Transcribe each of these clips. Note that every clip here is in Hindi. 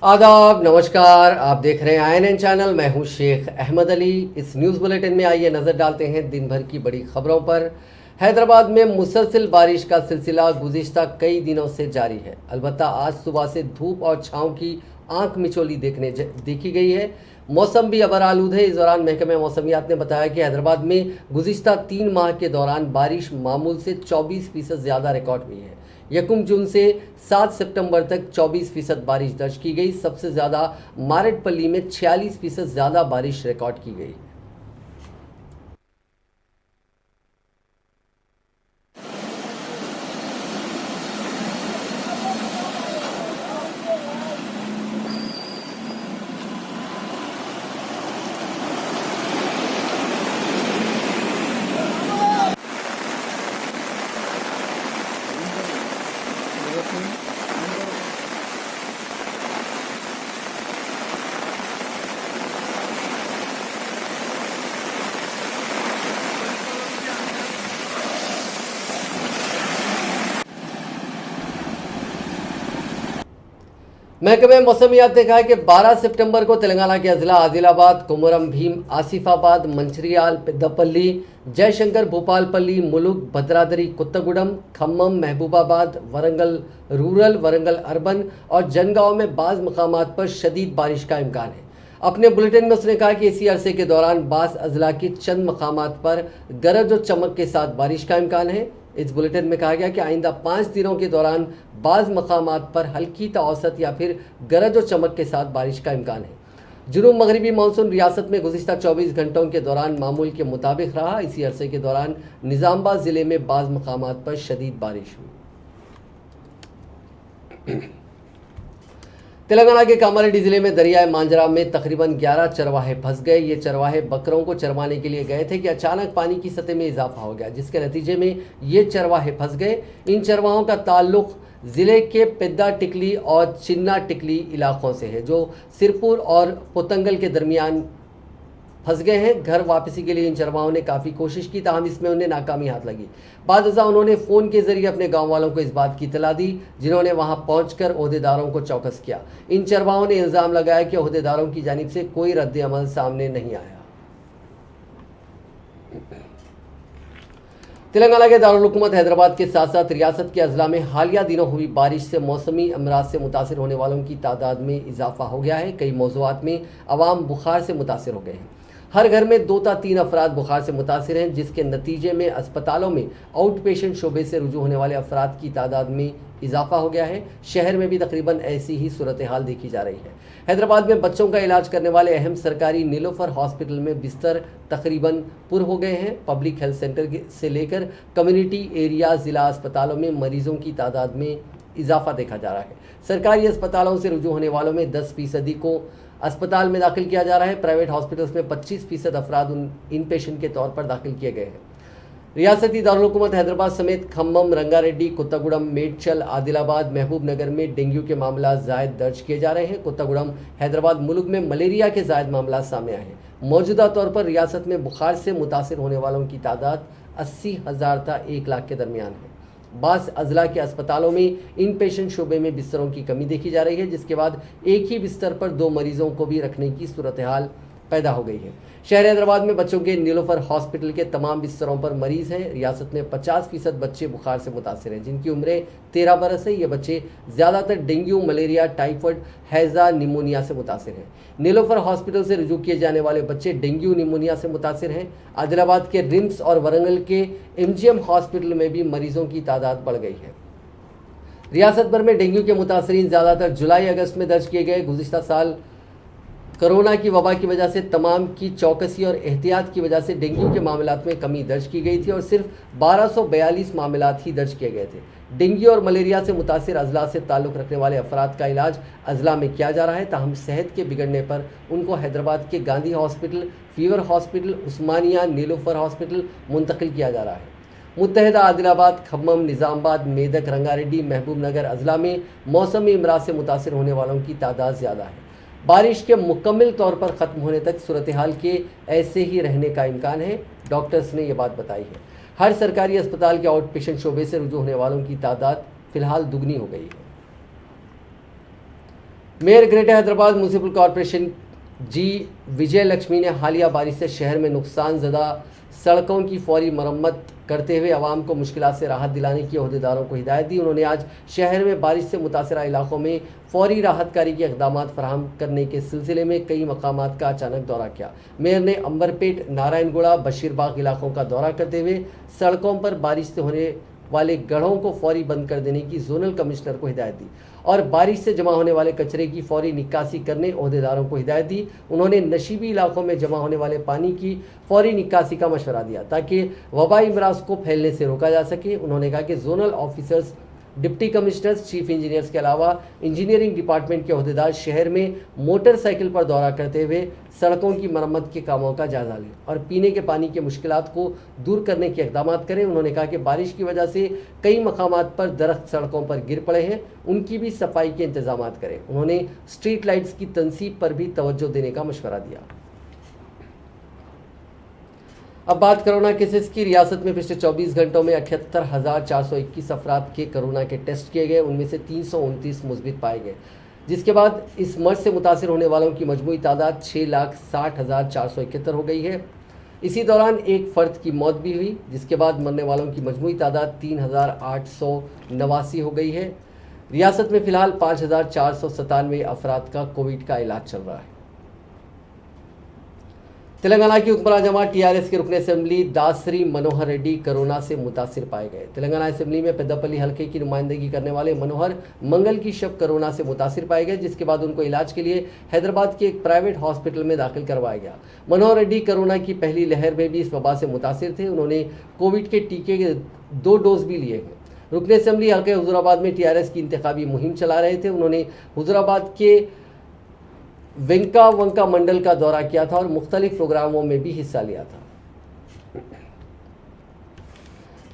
आदाब, नमस्कार। आप देख रहे हैं INN चैनल। मैं हूं शेख अहमद अली। इस न्यूज़ बुलेटिन में आइए नज़र डालते हैं दिन भर की बड़ी खबरों पर। हैदराबाद में मुसलसल बारिश का सिलसिला गुज़िश्ता कई दिनों से जारी है। अलबत्ता आज सुबह से धूप और छाँव की आंख मिचौली देखी गई है। मौसम भी अबर आलूद है। इस दौरान महकमे मौसमियात ने बताया कि हैदराबाद में गुज़िश्ता 3 माह के दौरान बारिश मामूल से 24% ज़्यादा रिकॉर्ड हुई है। 1 जून से 7 सितंबर तक 24% बारिश दर्ज की गई। सबसे ज़्यादा मारेडपल्ली में 46% ज़्यादा बारिश रिकॉर्ड की गई। महकमे मौसमियात ने कहा है कि 12 सितंबर को तेलंगाना के अजला आदिलाबाद, कोमरम भीम, आसिफाबाद, मंचिरियाल, पेद्दापल्ली, जयशंकर, भोपालपल्ली, मुलुग, भद्रादरी, कुत्तगुडम, खम्मम, महबूबाबाद, वरंगल रूरल, वरंगल अर्बन और जनगांव में बाज़ मकामात पर शदीद बारिश का इम्कान है। अपने बुलेटिन में उसने कहा कि इसी अरसे के दौरान बास अजला के चंद मकामात पर गरज और चमक के साथ बारिश का इम्कान है। इस बुलेटिन में कहा गया कि आइंदा 5 दिनों के दौरान बाज़ मकामात पर हल्की ता औसत या फिर गरज और चमक के साथ बारिश का इम्कान है। जुनूब मगरबी मानसून रियासत में गुज़िश्ता 24 घंटों के दौरान मामूल के मुताबिक रहा। इसी अरसे के दौरान निज़ामबाद ज़िले में बाज़ मकामात पर शदीद बारिश हुई। तेलंगाना के कामारेड्डी जिले में दरियाए मांजरा में तकरीबन 11 चरवाहे फंस गए। ये चरवाहे बकरों को चरवाने के लिए गए थे कि अचानक पानी की सतह में इजाफा हो गया, जिसके नतीजे में ये चरवाहे फंस गए। इन चरवाहों का ताल्लुक ज़िले के पेद्दा टिकली और चिन्ना टिकली इलाकों से है, जो सिरपुर और पोतंगल के दरमियान फंस गए हैं। घर वापसी के लिए इन चरवाहों ने काफ़ी कोशिश की, ताहम इसमें उन्हें नाकामी हाथ लगी। बाद उन्होंने फ़ोन के ज़रिए अपने गांव वालों को इस बात की इत्तला दी, जिन्होंने वहां पहुंचकर ओहदेदारों को चौकस किया। इन चरवाहों ने इल्ज़ाम लगाया कि ओहदेदारों की जानिब से कोई रद्द अमल सामने नहीं आया। तेलंगाना के दारुल हुकूमत हैदराबाद के साथ साथ रियासत के अजला में हालिया दिनों हुई बारिश से मौसमी अमराज से मुतासिर होने वालों की तादाद में इजाफा हो गया है। कई मौज़ूआत में अवाम बुखार से मुतासिर हो गए हैं। हर घर में 2 या 3 अफराद बुखार से मुतासिर हैं, जिसके नतीजे में अस्पतालों में आउट पेशेंट शोबे से रुजू होने वाले अफराद की तादाद में इजाफा हो गया है। शहर में भी तकरीबन ऐसी ही सूरत हाल देखी जा रही है। हैदराबाद में बच्चों का इलाज करने वाले अहम सरकारी नीलोफर हॉस्पिटल में बिस्तर तकरीबन पुर हो गए हैं। पब्लिक हेल्थ सेंटर से लेकर कम्युनिटी एरिया ज़िला अस्पतालों में मरीजों की तादाद में इजाफा देखा जा रहा है। सरकारी अस्पतालों से रुजू होने वालों में 10% को अस्पताल में दाखिल किया जा रहा है। प्राइवेट हॉस्पिटल्स में 25% अफराद इन पेशेंट के तौर पर दाखिल किए गए हैं। रियासती दारुल हुकूमत हैदराबाद समेत खम्मम, रंगारेड्डी, कुत्तगुडम, मेडचल, आदिलाबाद, महबूब नगर में डेंगू के मामला जायद दर्ज किए जा रहे हैं। कुत्तगुडम, हैदराबाद मुल्क में मलेरिया के जायद मामला सामने आए हैं। मौजूदा तौर पर रियासत में बुखार से मुतासिर होने वालों की तादाद 80,000 था 1 लाख के दरमियान है। बास अजला के अस्पतालों में इन पेशेंट शोबे में बिस्तरों की कमी देखी जा रही है, जिसके बाद एक ही बिस्तर पर 2 मरीजों को भी रखने की सूरत हाल पैदा हो गई है। शहर हैदराबाद में बच्चों के नीलोफर हॉस्पिटल के तमाम बिस्तरों पर मरीज़ हैं। रियासत में 50% बच्चे बुखार से मुतासिर हैं, जिनकी उम्रें 13 बरस है। ये बच्चे ज़्यादातर डेंगू, मलेरिया, टाइफाइड, हैज़ा, निमोनिया से मुतासिर हैं। नीलोफर हॉस्पिटल से रुजू किए जाने वाले बच्चे डेंगू, निमोनिया से मुतासिर हैं। आदिलाबाद के रिम्स और वरंगल के MGM हॉस्पिटल में भी मरीजों की तादाद बढ़ गई है। रियासत भर में डेंगू के मुतासरीन ज़्यादातर जुलाई अगस्त में दर्ज किए गए। गुज़िश्ता साल कोरोना की वबा की वजह से तमाम की चौकसी और एहतियात की वजह से डेंगू के मामलात में कमी दर्ज की गई थी और सिर्फ 1242 मामलात ही दर्ज किए गए थे। डेंगू और मलेरिया से मुतासिर अजला से ताल्लुक़ रखने वाले अफराद का इलाज अजला में किया जा रहा है, ताहम सेहत के बिगड़ने पर उनको हैदराबाद के गांधी हॉस्पिटल, फीवर हॉस्पिटल, उस्मानिया, नीलोफर हॉस्पिटल मुंतकिल किया जा रहा है। मुत्तहिदा आदिलाबाद, खम्मम, निज़ामबाद, मेदक, रंगारेड्डी, महबूब नगर अजला में मौसमी अमराज से मुतासिर होने वालों की तादाद ज़्यादा है। बारिश के मुकम्मल तौर पर ख़त्म होने तक सूरत हाल के ऐसे ही रहने का इम्कान है। डॉक्टर्स ने यह बात बताई है। हर सरकारी अस्पताल के आउट पेशेंट शोबे से रुजू होने वालों की तादाद फ़िलहाल दुगनी हो गई है। Mayor greater Hyderabad municipal corporation G Vijaya Lakshmi ने हालिया बारिश से शहर में नुकसानजदा सड़कों की फौरी मरम्मत करते हुए आवाम को मुश्किलात से राहत दिलाने की अहदेदारों को हिदायत दी। उन्होंने आज शहर में बारिश से मुतासरा इलाकों में फौरी राहतकारी के इक़दाम फराहम करने के सिलसिले में कई मकामात का अचानक दौरा किया। मेयर ने अंबरपेट, नारायणगुड़ा, बशीरबाग इलाकों का दौरा करते हुए सड़कों पर बारिश से होने वाले गढ़ों को फौरी बंद कर देने की जोनल कमिश्नर को हिदायत दी और बारिश से जमा होने वाले कचरे की फौरी निकासी करने अहदेदारों को हिदायत दी। उन्होंने नशीबी इलाकों में जमा होने वाले पानी की फौरी निकासी का मशवरा दिया ताकि वबाई अमराज को फैलने से रोका जा सके। उन्होंने कहा कि zonal officers, deputy commissioners, chief engineers के अलावा इंजीनियरिंग डिपार्टमेंट के अहदेदार शहर में मोटरसाइकिल पर दौरा करते हुए सड़कों की मरम्मत के कामों का जायजा लें और पीने के पानी की मुश्किलात को दूर करने के इक़दाम करें। उन्होंने कहा कि बारिश की वजह से कई मकामात पर दरख्त सड़कों पर गिर पड़े हैं, उनकी भी सफाई के इंतजाम करें। उन्होंने स्ट्रीट लाइट्स की तनसीब पर भी तवज्जो देने का मशवरा दिया। अब बात कोरोना केसेस की। रियासत में पिछले 24 घंटों में 78,421 अफराद के कोरोना के टेस्ट किए गए। उनमें से 329 मुस्बित पाए गए, जिसके बाद इस मर्ज से मुतासिर होने वालों की मजमूई तादाद 6,60,471 हो गई है। इसी दौरान एक फ़र्द की मौत भी हुई, जिसके बाद मरने वालों की मजमूई तादाद 3,889 हो गई है। रियासत में फ़िलहाल 5,497 अफराद का कोविड का इलाज चल रहा है। तेलंगाना की हुक्मरान जमात टीआरएस के रुकन असेंबली दासरी मनोहर रेड्डी कोरोना से मुतासिर पाए गए। तेलंगाना असेंबली में पेद्दापल्ली हल्के की नुमाइंदगी करने वाले मनोहर मंगल की शब कोरोना से मुतासिर पाए गए, जिसके बाद उनको इलाज के लिए हैदराबाद के एक प्राइवेट हॉस्पिटल में दाखिल करवाया गया। मनोहर रेड्डी कोरोना की पहली लहर में भी इस वबा से मुतासिर थे। उन्होंने कोविड के टीके के 2 डोज भी लिए हैं। रुकन असेंबली हल्के हुजूराबाद में टीआरएस की इंतखाबी मुहिम चला रहे थे। उन्होंने हुजूराबाद के वंका मंडल का दौरा किया था और मुख्तलिफ प्रोग्रामों में भी हिस्सा लिया था।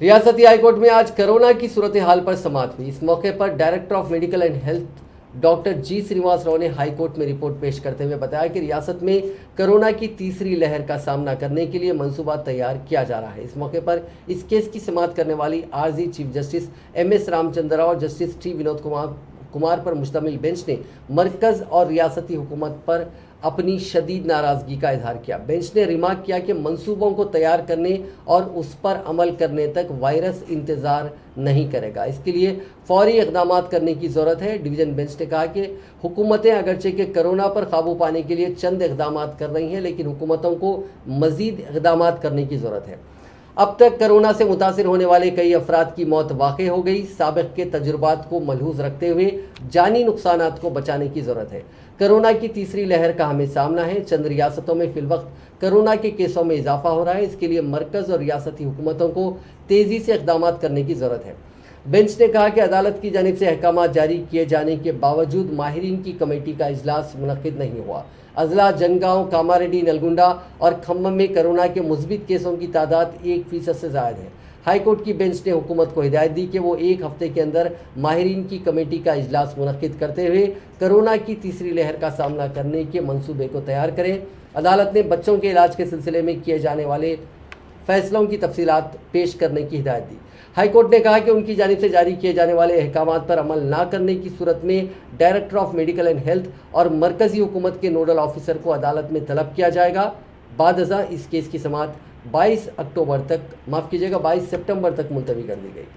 रियासती हाईकोर्ट में आज कोरोना की सूरत हाल पर समाअत हुई। इस मौके पर director of medical and health doctor G Srinivas Rao ने हाईकोर्ट में रिपोर्ट पेश करते हुए बताया कि रियासत में कोरोना की तीसरी लहर का सामना करने के लिए मंसूबा तैयार किया जा रहा है। इस मौके पर इस केस की समाअत करने वाली आरजी चीफ जस्टिस एमएस रामचंद्र और जस्टिस टी विनोद कुमार पर मुश्तमिल बेंच ने मरकज़ और रियासती हुकूमत पर अपनी शदीद नाराज़गी का इजहार किया। बेंच ने रिमार्क किया कि मंसूबों को तैयार करने और उस पर अमल करने तक वायरस इंतज़ार नहीं करेगा, इसके लिए फौरी इक़दाम करने की ज़रूरत है। डिवीज़न बेंच ने कहा कि हुकूमतें अगरचे के कोरोना पर काबू पाने के लिए चंद इक़दाम कर रही हैं, लेकिन हुकूमतों को मज़ीद इक़दाम करने की ज़रूरत है। अब तक कोरोना से मुतासिर होने वाले कई अफराद की मौत वाक़ई हो गई। साबिक़ के तजुर्बात को मलहूज़ रखते हुए जानी नुकसानात को बचाने की ज़रूरत है। कोरोना की तीसरी लहर का हमें सामना है। चंद रियासतों में फ़िलवक्त कोरोना के केसों में इजाफा हो रहा है। इसके लिए मरकज़ और रियासती हुकूमतों को तेज़ी से इक़दाम करने की ज़रूरत है। बेंच ने कहा कि अदालत की जानिब से अहकाम जारी किए जाने के बावजूद माहिरीन की कमेटी का इजलास मुनक़िद नहीं हुआ। अजला, जनगांव, कामारेड्डी, नलगुंडा और खम्मम में कोरोना के मुस्बित केसों की तादाद 1% से ज़ायद है। हाईकोर्ट की बेंच ने हुकूमत को हिदायत दी कि वो 1 हफ्ते के अंदर माहिरीन की कमेटी का इजलास मुनक़िद करते हुए कोरोना की तीसरी लहर का सामना करने के मंसूबे को तैयार करें। अदालत ने बच्चों के इलाज के सिलसिले में किए जाने वाले फैसलों की तफसीलात पेश करने की हिदायत दी। हाईकोर्ट ने कहा कि उनकी जानिब से जारी किए जाने वाले अहकामात पर अमल न करने की सूरत में director of medical and health और मरकज़ी हुकूमत के नोडल ऑफिसर को अदालत में तलब किया जाएगा। बादअज़ा इस केस की समाअत 22 सितंबर तक मुलतवी कर दी गई।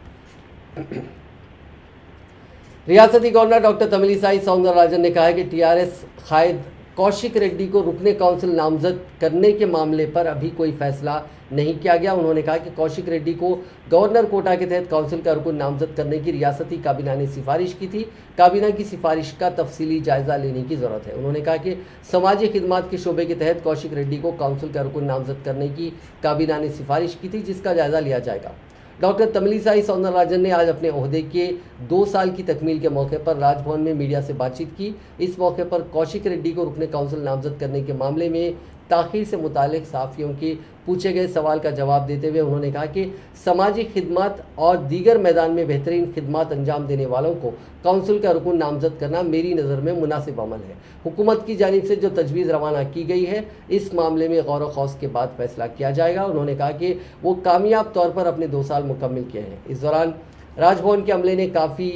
रियासती गवर्नर डॉक्टर तमिलिसाई सौंदरराजन ने कहा है कि टीआरएस कायद कौशिक रेड्डी को रुकने काउंसिल नामजद करने के मामले पर अभी कोई फैसला नहीं किया गया। उन्होंने कहा कि कौशिक रेड्डी को गवर्नर कोटा के तहत काउंसिल का रुकन नामजद करने की रियासती काबीना ने सिफारिश की थी। काबीना की सिफारिश का तफसीली जायज़ा लेने की ज़रूरत है। उन्होंने कहा कि समाजी खिदमात के शोबे के तहत कौशिक रेड्डी को काउंसिल का रुकन नामजद करने की काबीना ने सिफारिश की थी, जिसका जायज़ा लिया जाएगा। डॉक्टर तमिलिसाई सौंदरराजन ने आज अपने ओहदे के 2 साल की तकमील के मौके पर राजभवन में मीडिया से बातचीत की। इस मौके पर कौशिक रेड्डी को रुकने काउंसिल नामजद करने के मामले में ताख़ीर से मुतालिक सहाफ़ियों के पूछे गए सवाल का जवाब देते हुए उन्होंने कहा कि समाजी खिदमत और दीगर मैदान में बेहतरीन खिदमत अंजाम देने वालों को काउंसिल का रुकन नामजद करना मेरी नज़र में मुनासिब अमल है। हुकूमत की जानिब से जो तजवीज़ रवाना की गई है, इस मामले में गौर व खौस के बाद फैसला किया जाएगा। उन्होंने कहा कि वो कामयाब तौर पर अपने 2 साल मुकम्मल किए हैं। इस दौरान राजभवन के अमले ने काफ़ी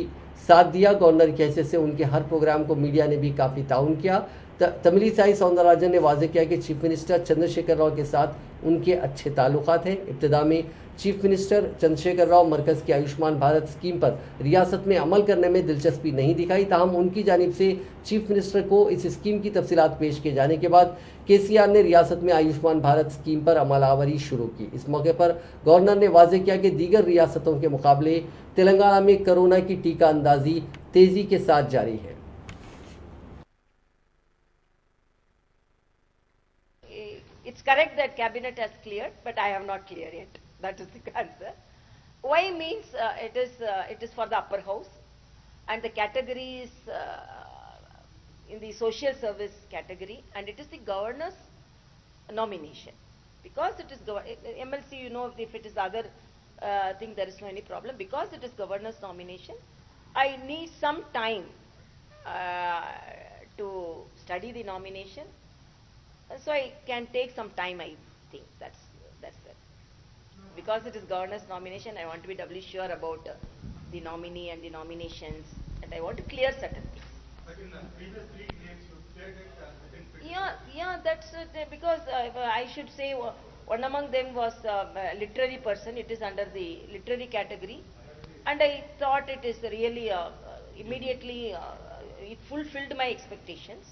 साथ दिया। गवर्नर की हैसियत से उनके हर प्रोग्राम को मीडिया ने भी काफ़ी ताउन किया। तमिलिसाई सौंदरराजन ने वाजे किया कि चीफ मिनिस्टर चंद्रशेखर राव के साथ उनके अच्छे ताल्लुकात हैं। इब्तिदा में चीफ मिनिस्टर चंद्रशेखर राव मरकज़ की आयुष्मान भारत स्कीम पर रियासत में अमल करने में दिलचस्पी नहीं दिखाई। ताहम उनकी जानिब से चीफ मिनिस्टर को इस स्कीम की तफसीलात पेश किए जाने के बाद केसीआर ने रियासत में आयुष्मान भारत स्कीम पर अमलावरी शुरू की। इस मौके पर गवर्नर ने वाजे किया कि दीगर रियासतों के मुकाबले तेलंगाना में कोरोना की टीका अंदाजी तेज़ी के साथ जारी है। It's correct that cabinet has cleared, but I have not cleared yet. That is the answer. Why means it is for the upper house, and the category is in the social service category, and it is the governor's nomination. Because it is MLC, you know, if it is other thing, there is no any problem. Because it is governor's nomination, I need some time to study the nomination. So I can take some time, I think. That's it. Because it is governor's nomination, I want to be doubly sure about the nominee and the nominations, and I want to clear certain things. But in the previous 3 days, you played it Yeah, that's it, because I should say one among them was a literary person. It is under the literary category, and I thought it is really immediately it fulfilled my expectations,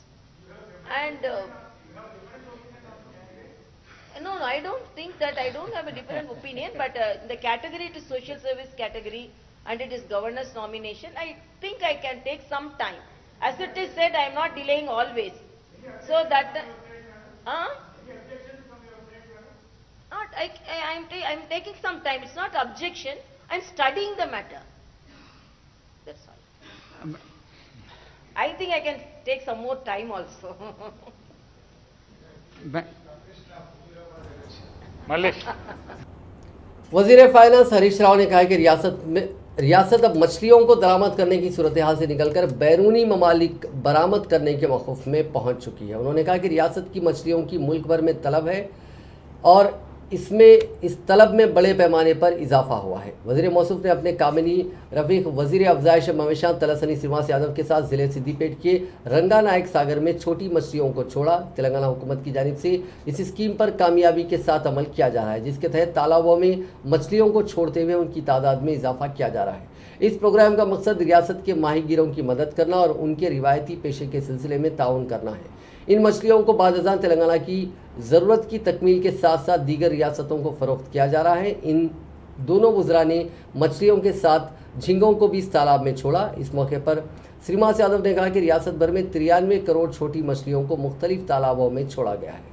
and. No, I don't think that. I don't have a different opinion, but the category, it is social service category, and it is governor's nomination. I think I can take some time. As it is said, I am not delaying always. So that, not, I am taking some time. It's not objection. I am studying the matter. That's all. I think I can take some more time also. वज़ीर फाइनेंस हरीश राव ने कहा कि रियासत अब मछलियों को दरामद करने की सूरत हाल से निकलकर बैरूनी ममालिक बरामद करने के मौक़िफ़ में पहुंच चुकी है। उन्होंने कहा कि रियासत की मछलियों की मुल्क भर में तलब है और इस तलब में बड़े पैमाने पर इजाफा हुआ है। वज़ीर मौसूफ ने अपने कामिनी रफ़ीक वज़ीर अफजाइश मवेशियात तलसनी श्रीनिवास यादव के साथ ज़िले सिद्दीपेट के रंगा नायक सागर में छोटी मछलियों को छोड़ा। तेलंगाना हुकूमत की जानिब से इस स्कीम पर कामयाबी के साथ अमल किया जा रहा है, जिसके तहत तालाबों में मछलियों को छोड़ते हुए उनकी तादाद में इजाफा किया जा रहा है। इस प्रोग्राम का मकसद रियासत के माहीगीरों की मदद करना और उनके रिवायती पेशे के सिलसिले में ताउन करना है। इन मछलियों को बादशाह तेलंगाना की ज़रूरत की तकमील के साथ साथ दीगर रियासतों को फ़रोख्त किया जा रहा है। इन दोनों वज़रा ने मछलियों के साथ झींगों को भी इस तालाब में छोड़ा। इस मौके पर श्रीनिवास यादव ने कहा कि रियासत भर में 93 करोड़ छोटी मछलियों को मुख्तलिफ तालाबों में छोड़ा गया है।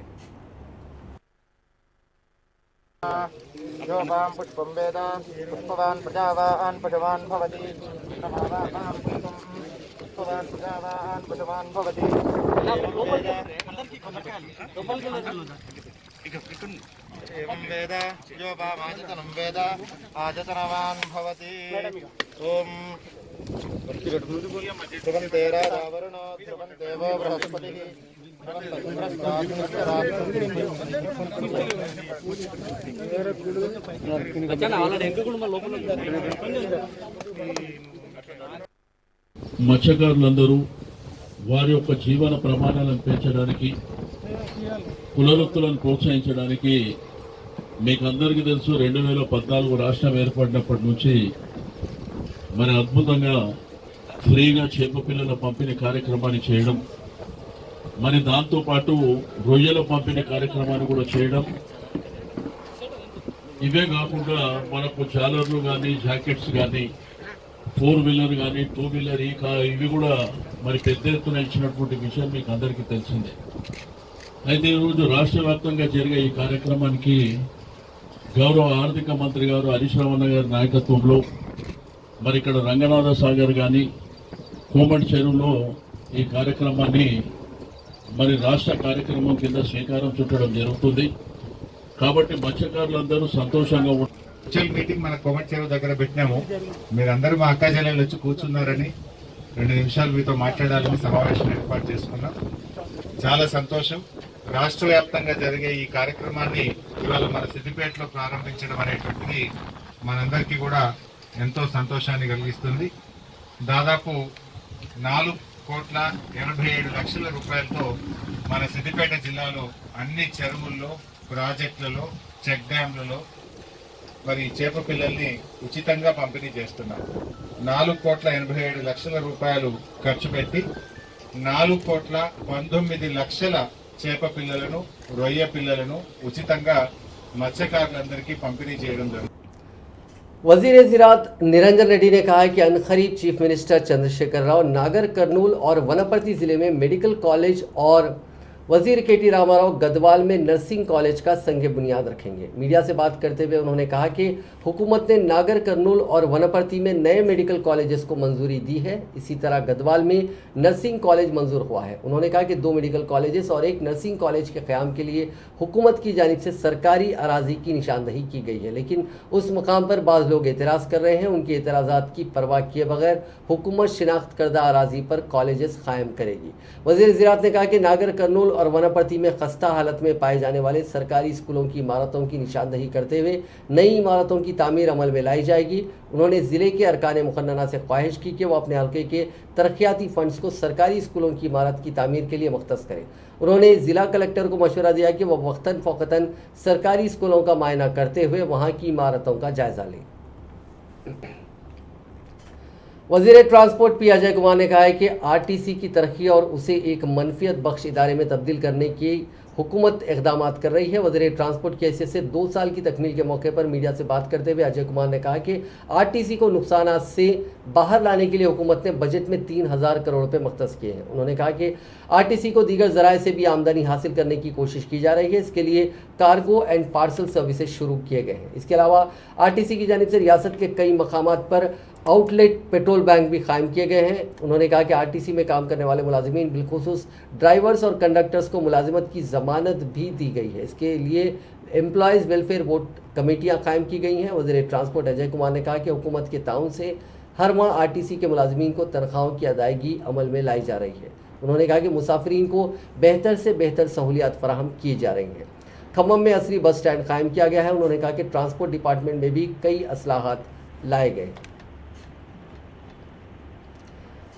एवं वेद जो वामाजतनं वेद आजतनवान् भवति। ओम ध्रुवन्ते राजावरुणो ध्रुवन्तेवो बृहस्पतिः మత్స్యకారులందరూ వారి యొక్క జీవన ప్రమాణాలను పెంచడానికి కులవృత్తులను ప్రోత్సహించడానికి మీకు అందరికీ తెలుసు 2014 రాష్ట్రం ఏర్పడినప్పటి నుంచి మరి అద్భుతంగా ఫ్రీగా చేప పిల్లల పంపిణీ కార్యక్రమాన్ని చేయడం, మరి దాంతోపాటు రొయ్యల పంపిణీ కార్యక్రమాన్ని కూడా చేయడం, ఇవే కాకుండా మనకు జాలర్లు కానీ జాకెట్స్ కానీ 4 వీలర్ కానీ 2 వీలర్ ఇవి కూడా మరి పెద్ద ఎత్తున ఇచ్చినటువంటి విషయం మీకు అందరికీ తెలిసిందే. అయితే ఈరోజు రాష్ట్ర వ్యాప్తంగా జరిగే ఈ కార్యక్రమానికి గౌరవ ఆర్థిక మంత్రి గారు హరీష్ రావు గారి నాయకత్వంలో మరి ఇక్కడ రంగనాథ సాగర్ కానీ కోమటి చెరువులో ఈ కార్యక్రమాన్ని మరి రాష్ట్ర కార్యక్రమం కింద శ్రీకారం చుట్టడం జరుగుతుంది. కాబట్టి మత్స్యకారులందరూ సంతోషంగా వర్చువల్ మీటింగ్ మన కోమటి చెరువు దగ్గర పెట్టినాము. మీరందరూ మా అక్క చెల్లెలు వచ్చి కూర్చున్నారని 2 నిమిషాలు మీతో మాట్లాడాలని సమావేశం ఏర్పాటు చేసుకున్నాం. చాలా సంతోషం. రాష్ట్ర వ్యాప్తంగా జరిగే ఈ కార్యక్రమాన్ని ఇవాళ మన సిద్దిపేటలో ప్రారంభించడం అనేటువంటిది మనందరికీ కూడా ఎంతో సంతోషాన్ని కలిగిస్తుంది. దాదాపు 4,87,00,000 రూపాయలతో మన సిద్దిపేట జిల్లాలో అన్ని చెరువుల్లో, ప్రాజెక్టులలో, చెక్ డ్యాంలలో మరి చేప పిల్లల్ని ఉచితంగా పంపిణీ చేస్తున్నాం. 4,87,00,000 రూపాయలు ఖర్చు పెట్టి 4,19,00,000 చేప పిల్లలను, రొయ్య పిల్లలను ఉచితంగా మత్స్యకారులందరికీ పంపిణీ చేయడం జరుగుతుంది. वजीर ज़राअत निरंजन रेड्डी ने कहा है कि अनकरीब चीफ मिनिस्टर चंद्रशेखर राव नागर कर्नूल और वनपर्ती ज़िले में मेडिकल कॉलेज और वजीर KT रामाराव गदवाल में नर्सिंग कॉलेज का संग बुनियाद रखेंगे। मीडिया से बात करते हुए उन्होंने कहा कि हुकूमत ने नागर कर्नूल और वनपर्ती में नए मेडिकल कॉलेजेस को मंजूरी दी है। इसी तरह गदवाल में नर्सिंग कॉलेज मंजूर हुआ है। उन्होंने कहा कि 2 मेडिकल कॉलेजेस और 1 नर्सिंग कॉलेज के क़याम के लिए हुकूमत की जानिब से सरकारी अराजी की निशानदही की गई है, लेकिन उस मकाम पर बाज़ लोग एतराज़ कर रहे हैं। उनके एतराज़ात की परवाह किए बगैर हुकूमत शिनाख्त करदा अराजी पर कॉलेजेस कायम करेगी। वज़ीर ज़राअत ने कहा कि नागर कर्नूल और वनपर्ती में खस्ता हालत में पाए जाने वाले सरकारी स्कूलों की इमारतों की निशानदही करते हुए नई इमारतों की तामीर अमल में लाई जाएगी। उन्होंने ज़िले के अरकान मुखन्ना से ख्वाहिश की कि वो अपने हल्के के तरक्याती फ़ंड्स को सरकारी स्कूलों की इमारत की तामीर के लिए मुख्तस करें। उन्होंने ज़िला कलेक्टर को मशवरा दिया कि वह वक्तन फ़ौक़तन सरकारी स्कूलों का मायना करते हुए वहाँ की इमारतों का जायज़ा लें। वज़ीर ट्रांसपोर्ट P अजय कुमार ने कहा है कि RTC की तरक्की और उसे एक मनफियत बख्श इदारे में तब्दील करने की हुकूमत इक़दामात कर रही है। वज़ीर ट्रांसपोर्ट की हैसियत से 2 साल की तकमील के मौके पर मीडिया से बात करते हुए अजय कुमार ने कहा कि RTC को नुकसानात से बाहर लाने के लिए हुकूमत ने बजट में 3,000 करोड़ रुपये मुख्तस किए हैं। उन्होंने कहा कि RTC को दीगर ज़राए से भी आमदनी हासिल करने की कोशिश की जा रही है। इसके लिए कार्गो एंड पार्सल सर्विसेज शुरू किए गए हैं। इसके अलावा RTC की जानिब से रियासत के कई मकामात पर आउटलेट पेट्रोल बैंक भी कायम किए गए हैं। उन्होंने कहा कि RTC में काम करने वाले मुलाजिमीन बिलखुसूस ड्राइवर्स और कंडक्टर्स को मुलाजिमत की ज़मानत भी दी गई है। इसके लिए एम्प्लॉयज़ वेलफेयर बोर्ड कमेटियाँ कायम की गई हैं। वज़ीर ट्रांसपोर्ट अजय कुमार ने कहा कि हुकूमत के ताउन से हर माह RTC के मुलाजिमीन को तनख्वाहों की अदायगी अमल में लाई जा रही है। उन्होंने कहा कि मुसाफिरीन को बेहतर से बेहतर सहूलियात फराहम की जा रही हैं। खम्मम में असली बस स्टैंड कायम किया गया है। उन्होंने कहा कि ट्रांसपोर्ट डिपार्टमेंट में भी कई असलाहत लाए गए।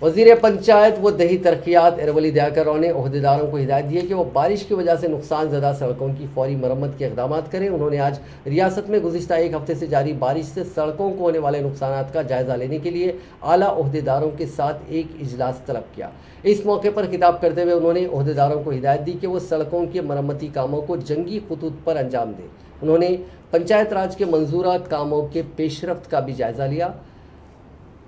वज़ीर पंचायत व दही तरक्यात अरवली दयाकर राव ने ओहदेदारों को हिदायत दी है कि वो बारिश की वजह से नुकसान ज़दा सड़कों की फौरी मरम्मत के इक़दाम करें। उन्होंने आज रियासत में गुज़िश्ता 1 हफ़्ते से जारी बारिश से सड़कों को होने वाले नुकसानात का जायज़ा लेने के लिए आला ओहदेदारों के साथ एक इजलास तलब किया। इस मौके पर खिताब करते हुए उन्होंने ओहदेदारों को हिदायत दी कि वो सड़कों के मरम्मती कामों को जंगी खतूत पर अंजाम दें। उन्होंने पंचायत राज के मंजूरात कामों के पेशरफ्त का भी जायज़ा लिया।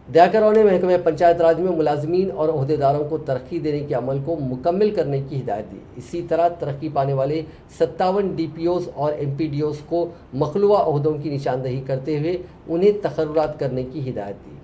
दयाकर राव ने महकमे पंचायत राज में मुलाजमीन और ओहदेदारों को तरक्की देने के अमल को मुकम्मल करने की हिदायत दी। इसी तरह तरक्की पाने वाले 57 DPOs और MPDOs को मखलूआ ओहदों की निशानदही करते हुए उन्हें तकर्रुरात करने की हिदायत दी।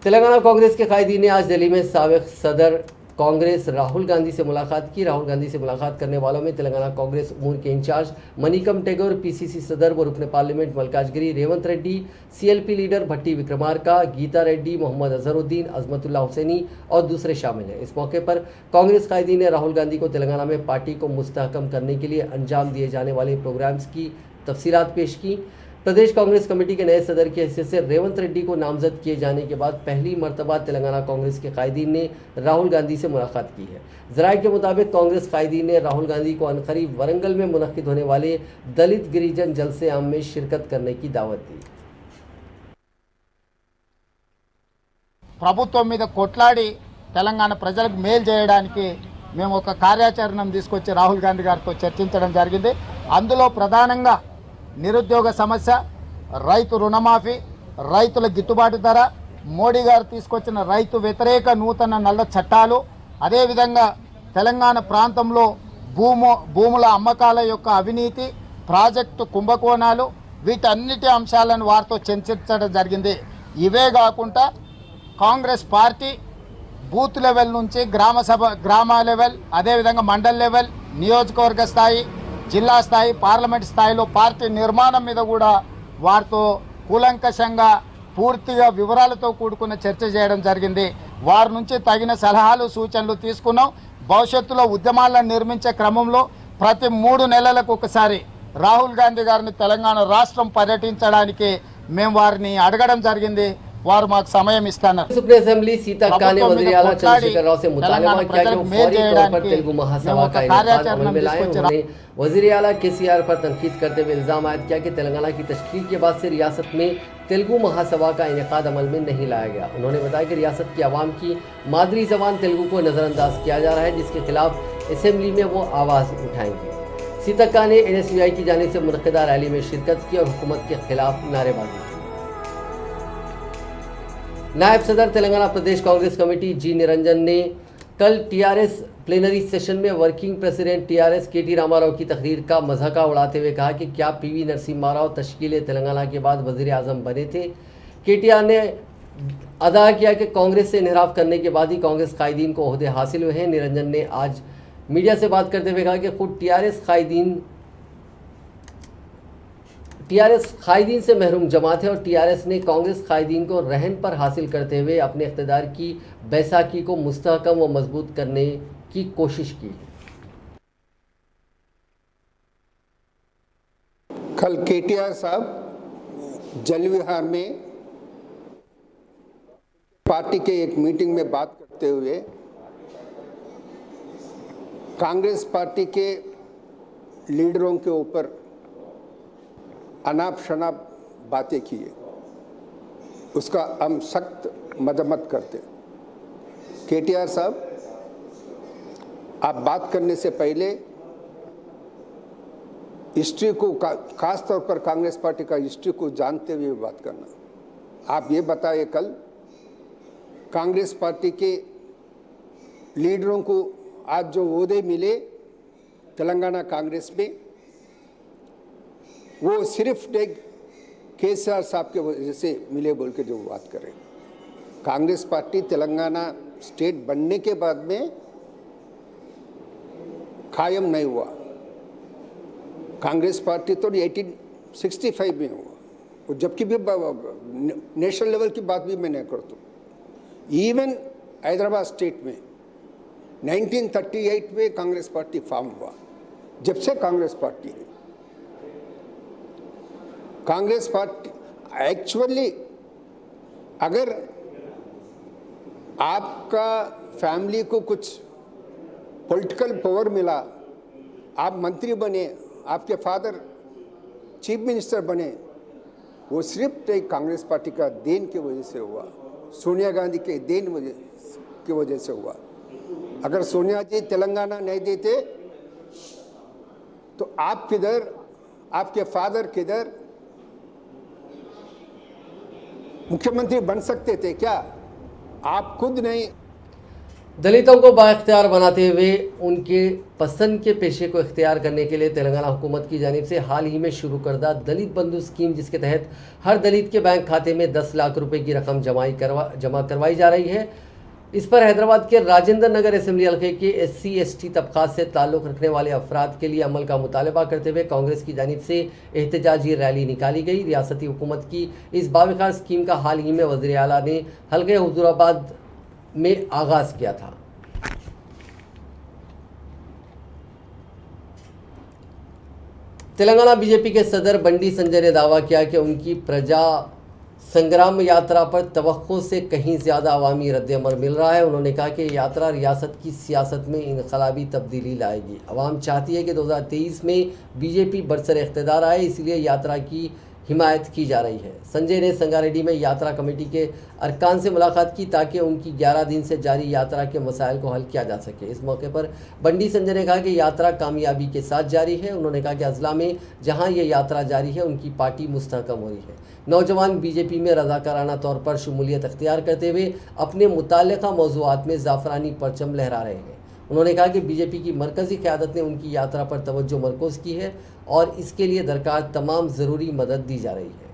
तेलंगाना कांग्रेस के कायदीन ने आज दिल्ली में साबिक सदर कांग्रेस राहुल गांधी से मुलाकात की। राहुल गांधी से मुलाकात करने वालों में तेलंगाना कांग्रेस उमूर के इंचार्ज मनिकम टेगोर, PCC सदर व रुकन parliament Malkajgiri Revanth Reddy, CLP leader Bhatti Vikramarka, Geeta Reddy, Mohammed Azharuddin, Azmatullah Hussaini और दूसरे शामिल हैं। इस मौके पर कांग्रेस कायदीन ने राहुल गांधी को तेलंगाना में पार्टी को मुस्तहकम करने के लिए अंजाम दिए जाने वाले प्रोग्राम्स की तफसीलात पेश की। प्रदेश कांग्रेस कमेटी के नए सदर की हैसियत से रेवंत रेड्डी को नामजद किए जाने के बाद पहली मरतबा तेलंगाना कांग्रेस के कायदीन ने राहुल गांधी से मुलाकात की है। ज़राए के मुताबिक कांग्रेस कायदीन ने राहुल गांधी को अनकरीब वरंगल में मुनक्किद होने वाले दलित गिरिजन जलसे आम में शिरकत करने की दावत दी। ప్రభుత్వం మీద కొట్లాడి తెలంగాణ ప్రజలకు మేలు చేయడానికి మేము ఒక కార్యాచరణను తీసుకొచ్చి రాహుల్ గాంధీ గారితో చర్చించడం జరిగింది। అందులో ప్రధానంగా నిరుద్యోగ సమస్య, రైతు రుణమాఫీ, రైతుల గిట్టుబాటు ధర, మోడీ గారు తీసుకొచ్చిన రైతు వ్యతిరేక నూతన నల్ల చట్టాలు, అదేవిధంగా తెలంగాణ ప్రాంతంలో భూముల అమ్మకాల యొక్క అవినీతి, ప్రాజెక్టు కుంభకోణాలు, వీటన్నిటి అంశాలను వారితో చర్చించడం జరిగింది। ఇవే కాకుండా కాంగ్రెస్ పార్టీ బూత్ లెవెల్ నుంచి గ్రామ లెవెల్, అదేవిధంగా మండల్ లెవెల్, నియోజకవర్గ స్థాయి, జిల్లా స్థాయి, పార్లమెంట్ స్థాయిలో పార్టీ నిర్మాణం మీద కూడా వారితో కూలంకషంగా పూర్తిగా వివరాలతో కూడుకున్న చర్చ చేయడం జరిగింది। వారి నుంచి తగిన సలహాలు సూచనలు తీసుకున్నాం। భవిష్యత్తులో ఉద్యమాలను నిర్మించే క్రమంలో ప్రతి 3 నెలలకు ఒకసారి రాహుల్ గాంధీ గారిని తెలంగాణ రాష్ట్రం పర్యటించడానికి మేము వారిని అడగడం జరిగింది। వారు మాకు సమయం ఇస్తున్నారు। सुप्रीम असेंबली सीता ने वज़ीर आला चंद्रशेखर राव से मुतालबा किया कि वो फौरी तौर पर तेलुगु महासभा का इनेकाद अमल में लाएं। उन्होंने वज़ीर आला केसीआर पर तनकीद करते हुए इल्ज़ाम आयद किया कि तेलंगाना की तश्कील के बाद से रियासत में तेलुगु महासभा का इनेकाद अमल में नहीं लाया गया। उन्होंने बताया कि रियासत की आवाम की मादरी ज़बान तेलुगु को नज़रअंदाज किया जा रहा है, जिसके खिलाफ असेंबली में वो आवाज़ उठाएंगे। सीता ने NSUI की जानिब से मुनक़िदा रैली में शिरकत की और हुकूमत के खिलाफ नारेबाजी की। नायब सदर तेलंगाना प्रदेश कांग्रेस कमेटी जी निरंजन ने कल TRS प्लेनरी सेशन में working president TRS KT Ramarao की तकरीर का मजाका उड़ाते हुए कहा कि क्या PV नरसिम्हा राव तश्कील तेलंगाना के बाद वज़ीर आज़म बने थे। KTR ने अदा किया कि कांग्रेस से इनहराफ करने के बाद ही कांग्रेस कायदीन को ओहदे हासिल हुए हैं। निरंजन ने आज मीडिया से बात करते हुए कहा कि खुद TRS कायदीन से महरूम जमात है और TRS ने कांग्रेस कायदीन को रहन पर हासिल करते हुए अपने इख्तिदार की बैसाखी को मुस्तहकम व मजबूत करने की कोशिश की है। कल KTR साहब जलविहार में पार्टी के एक मीटिंग में बात करते हुए कांग्रेस पार्टी के लीडरों के ऊपर अनाप शनाप बातें की है, उसका हम सख्त मजम्मत करते। KTR साहब, आप बात करने से पहले हिस्ट्री को खास तौर पर कांग्रेस पार्टी का हिस्ट्री को जानते हुए बात करना। आप ये बताइए, कल कांग्रेस पार्टी के लीडरों को आज जो ओहदे मिले तेलंगाना कांग्रेस में, वो सिर्फ एक KCR साहब के वजह से मिले बोल के जो बात करें। कांग्रेस पार्टी तेलंगाना स्टेट बनने के बाद में कायम नहीं हुआ। कांग्रेस पार्टी तो 1865 में हुआ, और जबकि भी नेशनल लेवल की बात भी मैं नहीं करता। इवन हैदराबाद स्टेट में 1938 में कांग्रेस पार्टी फॉर्म हुआ। जब से कांग्रेस पार्टी है, कांग्रेस पार्टी एक्चुअली, अगर आपका फैमिली को कुछ पॉलिटिकल पावर मिला, आप मंत्री बने, आपके फादर चीफ मिनिस्टर बने, वो सिर्फ एक कांग्रेस पार्टी का देन की वजह से हुआ, सोनिया गांधी के देन की वजह से हुआ। अगर सोनिया जी तेलंगाना नहीं देते तो आप किधर, आपके फादर किधर मुख्यमंत्री बन सकते थे क्या? आप खुद नहीं। दलितों को बाइख्तियार बनाते हुए उनके पसंद के पेशे को इख्तियार करने के लिए तेलंगाना हुकूमत की जानिब से हाल ही में शुरू करदा दलित बंधु स्कीम, जिसके तहत हर दलित के बैंक खाते में 10 लाख रुपए की रकम जमा करवाई जा रही है। इस पर हैदराबाद के राजेंद्र नगर असेंबली हल्के के SC/ST तबकात से ताल्लुक़ रखने वाले अफराद के लिए अमल का मुतालबा करते हुए कांग्रेस की जानिब से एहतजाजी रैली निकाली गई। रियासती हुकूमत की इस बावकार स्कीम का हाल ही में वज़ीर आला ने हल्के हुजूराबाद में आगाज़ किया था। तेलंगाना बीजेपी के सदर बंडी संजय ने दावा किया कि उनकी प्रजा संग्राम यात्रा पर तवक्को से कहीं ज़्यादा अवामी रद्द-ए-अमल मिल रहा है। उन्होंने कहा कि यात्रा रियासत की सियासत में इनकलाबी तब्दीली लाएगी। अवाम चाहती है कि 2023 में बीजेपी बरसर इख्तिदार आए, इसलिए यात्रा की हिमायत की जा रही है। संजय ने संगारेड्डी में यात्रा कमेटी के अरकान से मुलाकात की ताकि उनकी 11 दिन से जारी यात्रा के मसाइल को हल किया जा सके। इस मौके पर बंडी संजय ने कहा कि यात्रा कामयाबी के साथ जारी है। उन्होंने कहा कि अजला में जहां ये यात्रा जारी है, उनकी पार्टी मुस्तहकम हो रही है। नौजवान बीजेपी में रज़ाकाराना तौर पर शमूलियत अख्तियार करते हुए अपने मुताल्लिक़ा मौज़ूआत में ज़ाफ़रानी परचम लहरा रहे हैं। उन्होंने कहा कि बीजेपी की मरकज़ी क़यादत ने उनकी यात्रा पर तवज्जो मरकूज़ की है और इसके लिए दरकार तमाम ज़रूरी मदद दी जा रही है।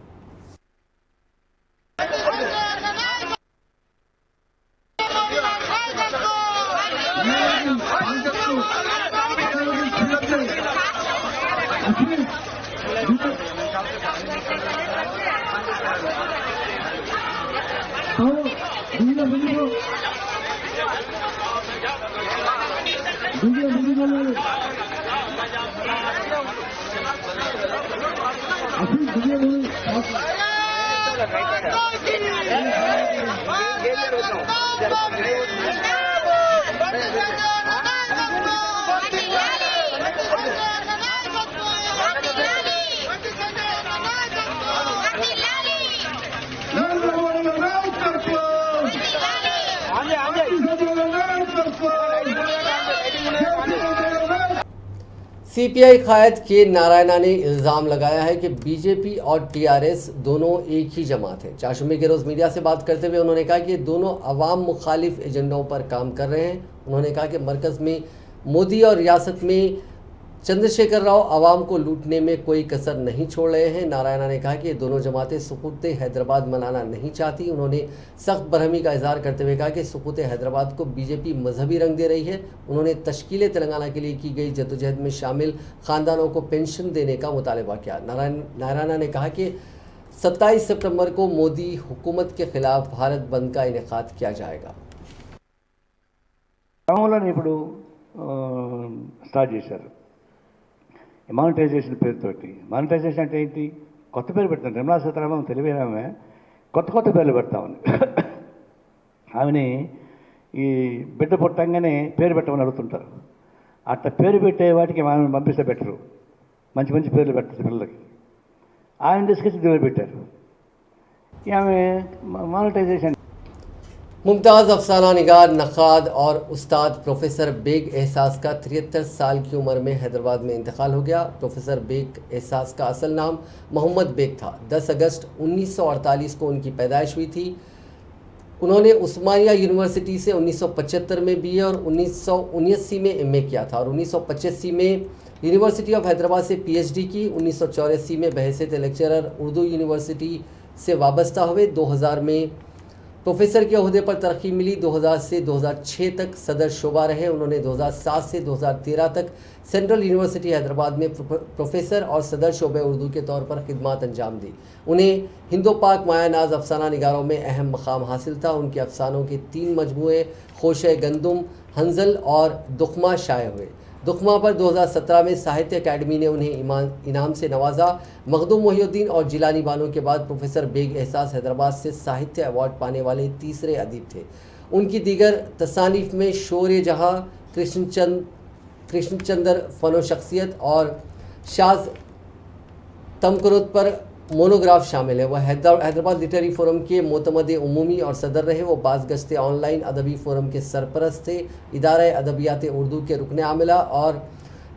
सीपीआई कायद के नारायणा ने इल्ज़ाम लगाया है कि बीजेपी और टीआरएस दोनों एक ही जमात है। चाशुमे के रोज़ मीडिया से बात करते हुए उन्होंने कहा कि ये दोनों अवाम मुखालिफ एजेंडों पर काम कर रहे हैं। उन्होंने कहा कि मरकज़ में मोदी और रियासत में चंद्रशेखर राव अवाम को लूटने में कोई कसर नहीं छोड़ रहे हैं। नारायणा ने कहा कि ये दोनों जमातें सुकूत हैदराबाद मनाना नहीं चाहती। उन्होंने सख्त बरहमी का इजहार करते हुए कहा कि सुकूत हैदराबाद को बीजेपी मजहबी रंग दे रही है। उन्होंने तश्कील तेलंगाना के लिए की गई जद्दोजहद में शामिल खानदानों को पेंशन देने का मुतालबा किया। नारायणा ने कहा कि 27 सितंबर को मोदी हुकूमत के खिलाफ भारत बंद का इनेकाद किया जाएगा। ఇప్పుడు స్టార్ట్ చేశారు మానిటైజేషన్ పేరుతోటి. మానిటైజేషన్ అంటే ఏంటి? కొత్త పేరు పెడతాను. నిర్మలా సీతారామన్ తెలివైన ఆమె కొత్త పేర్లు పెడతామని ఆమెని ఈ బిడ్డ పుట్టంగానే పేరు పెట్టమని అడుగుతుంటారు. అట్లా పేరు పెట్టే వాటికి ఆమెను పంపిస్తే బెటరు. మంచి పేర్లు పెట్టచ్చు పిల్లలకి. ఆయన తీసుకొచ్చి దేవుడు పెట్టారు. ఆమె మానిటైజేషన్ मुमताज़ अफसाना निगार नक़ाद और उस्ताद प्रोफेसर बेग एहसास का 73 साल की उम्र में हैदराबाद में इंतकाल हो गया। प्रोफेसर बेग एहसास का असल नाम मोहम्मद बेग था। 10 अगस्त 1948 को उनकी पैदाइश हुई थी। उन्होंने उस्मानिया यूनिवर्सिटी से 1975 में बीए और 1979 में एमए किया था और 1985 में यूनिवर्सिटी ऑफ हैदराबाद से पीएचडी की। 1984 में बहैसियत लेक्चरर उर्दू यूनिवर्सिटी से वाबस्ता हुए। 2000 में प्रोफेसर के ओहदे पर तरक्की मिली। 2000 से 2006 तक सदर शोबा रहे। उन्होंने 2007 से 2013 तक सेंट्रल यूनिवर्सिटी हैदराबाद में प्रोफेसर और सदर शोबे उर्दू के तौर पर खिदमत अंजाम दी। उन्हें हिंदो पाक माया नाज अफसाना निगारों में अहम मकाम हासिल था। उनके अफसानों के 3 मजमूए खोशे गंदुम, हंजल और दुखमा शाये हुए। दुखमा पर 2017 में साहित्य अकादमी ने उन्हें इनाम से नवाजा। मखदूम मोहिउद्दीन और जिलानी बानो के बाद प्रोफेसर बेग एहसास हैदराबाद से साहित्य अवार्ड पाने वाले तीसरे अदीब थे। उनकी दीगर तसानीफ में शोर जहाँ, कृष्णचंद्र फ़नो शख्सियत और शाज तमकरुत पर मोनोग्राफ शामिल है। वह हैदराबाद लिटरेरी फोरम के मोतमद उमूमी और सदर रहे। वो बाज़ गश्ते ऑनलाइन अदबी फोरम के सरपरस्त थे। इदारा अदबियात उर्दू के रुकन आमिला और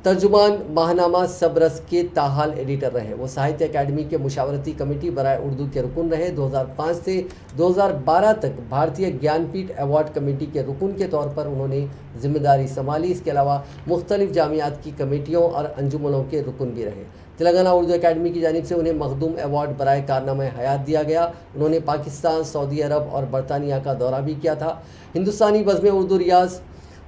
तर्जुमान माहनामा सबरस के ताहाल एडिटर रहे। वो साहित्य अकादमी के मुशावरती कमेटी बराए उर्दू के रुकन रहे। 2005 से 2012 तक भारतीय ज्ञानपीठ अवार्ड कमेटी के रुकन के तौर पर उन्होंने जिम्मेदारी संभाली। इसके अलावा मुख्तलिफ जामियात की कमेटियों और अंजुमनों के रुकन भी रहे। तेलंगाना उर्दू अकादमी की जानिब से उन्हें मखदूम अवार्ड बराए कारनामा हयात दिया गया। उन्होंने पाकिस्तान, सऊदी अरब और बरतानिया का दौरा भी किया था। हिंदुस्तानी बज़्म उर्दू रियाज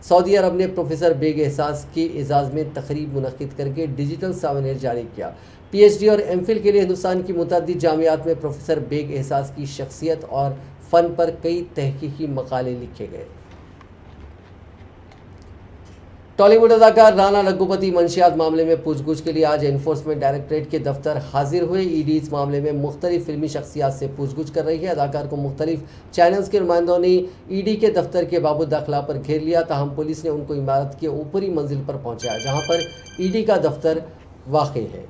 सऊदी अरब ने प्रोफेसर बेग एहसास के एजाज़ में तकरीब मुनक़िद करके डिजिटल सावेनियर जारी किया। पीएचडी और एमफिल के लिए हिंदुस्तान की मुतअद्दिद जामियात में प्रोफेसर बेग एहसास की शख्सियत और फ़न पर कई तहकीकी मकाले लिखे गए। टॉलीवुड अदाकार राणा रघुपति मंशियात मामले में पूछगछ के लिए आज एनफोर्समेंट डायरेक्टरेट के दफ्तर हाजिर हुए। ईडी इस मामले में मुख्तलिफ फिल्मी शख्सियात से पूछगछ कर रही है। अदाकार को मुख्तलिफ चैनल्स के नुमाइंदों ने ईडी के दफ्तर के बाबू दाखिला पर घेर लिया। ताहम पुलिस ने उनको इमारत के ऊपरी मंजिल पर पहुंचाया जहां पर ईडी का दफ्तर वाक़ है।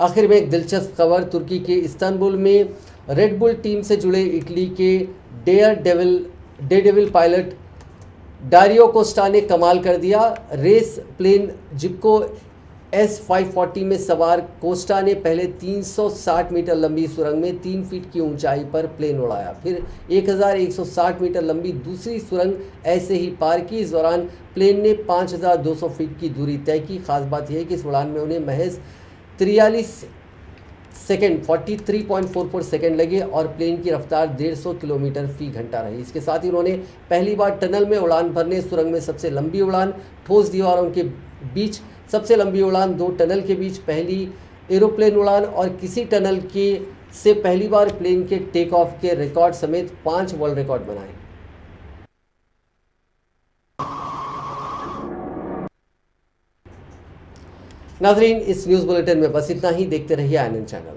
आखिर में एक दिलचस्प खबर, तुर्की के इस्तांबुल में रेड बुल टीम से जुड़े इटली के डेडेविल पायलट डारियो कोस्टा ने कमाल कर दिया। रेस प्लेन जिप्को S540 में सवार कोस्टा ने पहले 360 मीटर लंबी सुरंग में 3 फीट की ऊंचाई पर प्लेन उड़ाया, फिर 1160 मीटर लंबी दूसरी सुरंग ऐसे ही पार की। इस दौरान प्लेन ने 5200 फीट की दूरी तय की। खास बात यह है कि इस उड़ान में उन्हें महज 43.44 सेकंड लगे और प्लेन की रफ्तार 150 किलोमीटर फी घंटा रही। इसके साथ ही उन्होंने पहली बार टनल में उड़ान भरने, सुरंग में सबसे लंबी उड़ान, ठोस दीवारों के बीच सबसे लंबी उड़ान, 2 टनल के बीच पहली एरोप्लेन उड़ान और किसी टनल के से पहली बार प्लेन के टेक ऑफ के रिकॉर्ड समेत 5 वर्ल्ड रिकॉर्ड बनाए। नाजरीन, इस न्यूज़ बुलेटिन में बस इतना ही। देखते रहिए INN चैनल।